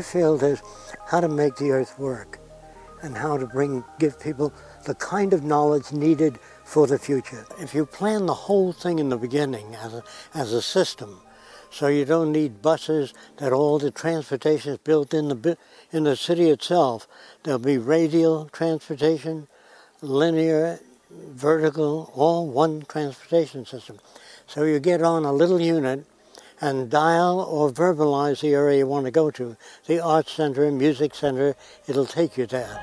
field is how to make the earth work and how to give people the kind of knowledge needed for the future. If you plan the whole thing in the beginning as a system, so you don't need buses, that all the transportation is built in the city itself. There'll be radial transportation, linear, vertical, all one transportation system. So you get on a little unit and dial or verbalize the area you want to go to. The arts center, music center, it'll take you there.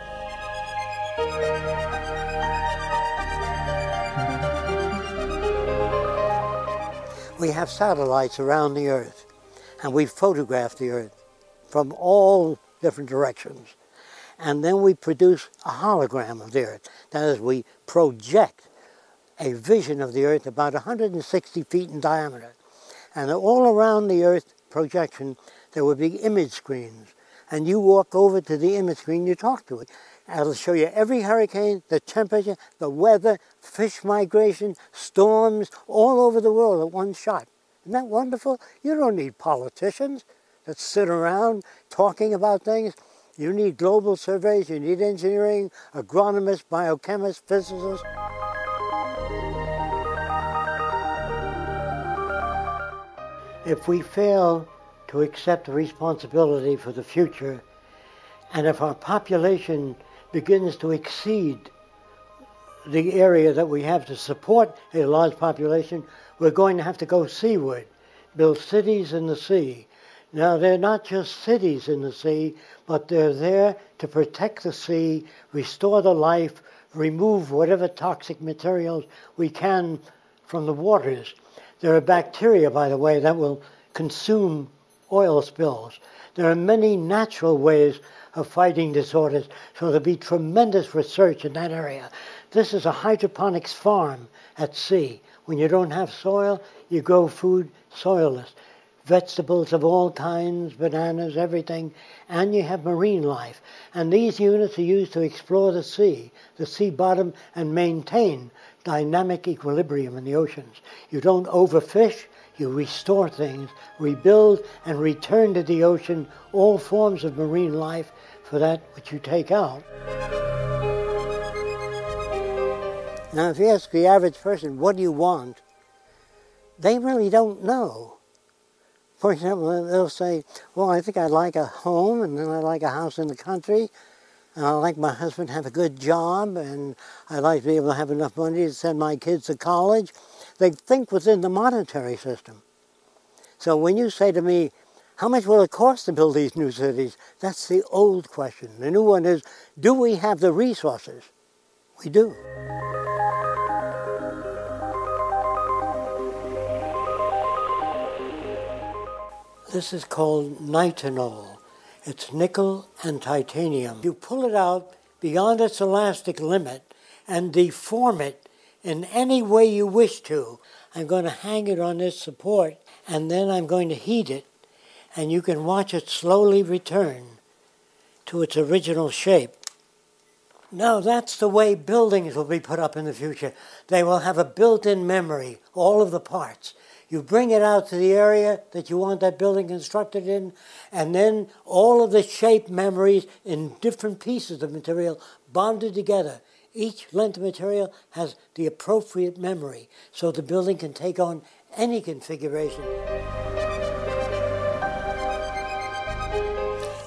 We have satellites around the Earth, and we photograph the Earth from all different directions. And then we produce a hologram of the Earth. That is, we project a vision of the Earth about 160 feet in diameter. And all around the Earth projection, there would be image screens. And you walk over to the image screen, you talk to it. It'll show you every hurricane, the temperature, the weather, fish migration, storms, all over the world at one shot. Isn't that wonderful? You don't need politicians that sit around talking about things. You need global surveys, you need engineering, agronomists, biochemists, physicists. If we fail to accept the responsibility for the future, and if our population begins to exceed the area that we have to support a large population, we're going to have to go seaward, build cities in the sea. Now, they're not just cities in the sea, but they're there to protect the sea, restore the life, remove whatever toxic materials we can from the waters. There are bacteria, by the way, that will consume oil spills. There are many natural ways of fighting disorders, so there'll be tremendous research in that area. This is a hydroponics farm at sea. When you don't have soil, you grow food soilless. Vegetables of all kinds, bananas, everything, and you have marine life. And these units are used to explore the sea bottom, and maintain dynamic equilibrium in the oceans. You don't overfish, you restore things, rebuild, and return to the ocean all forms of marine life for that which you take out. Now, if you ask the average person, what do you want? They really don't know. For example, they'll say, well, I think I'd like a home, and then I'd like a house in the country, and I'd like my husband to have a good job, and I'd like to be able to have enough money to send my kids to college. They think within the monetary system. So when you say to me, how much will it cost to build these new cities? That's the old question. The new one is, do we have the resources? We do. This is called nitinol. It's nickel and titanium. You pull it out beyond its elastic limit and deform it in any way you wish to. I'm going to hang it on this support, and then I'm going to heat it, and you can watch it slowly return to its original shape. Now, that's the way buildings will be put up in the future. They will have a built-in memory, all of the parts. You bring it out to the area that you want that building constructed in, and then all of the shape memories in different pieces of material bonded together. Each length of material has the appropriate memory, so the building can take on any configuration.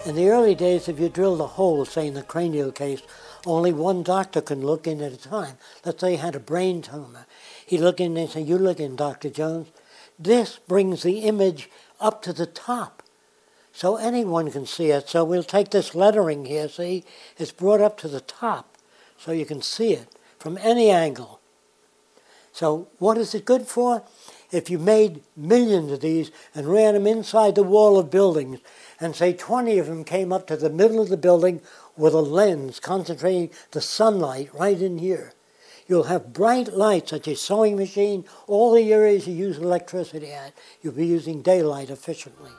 In the early days, if you drilled a hole, say in the cranial case, only one doctor can look in at a time. Let's say he had a brain tumor. He'd look in and say, you look in, Dr. Jones. This brings the image up to the top, so anyone can see it. So we'll take this lettering here, see? It's brought up to the top, so you can see it from any angle. So what is it good for? If you made millions of these and ran them inside the wall of buildings, and say 20 of them came up to the middle of the building with a lens concentrating the sunlight right in here. You'll have bright lights at your sewing machine, all the areas you use electricity at. You'll be using daylight efficiently.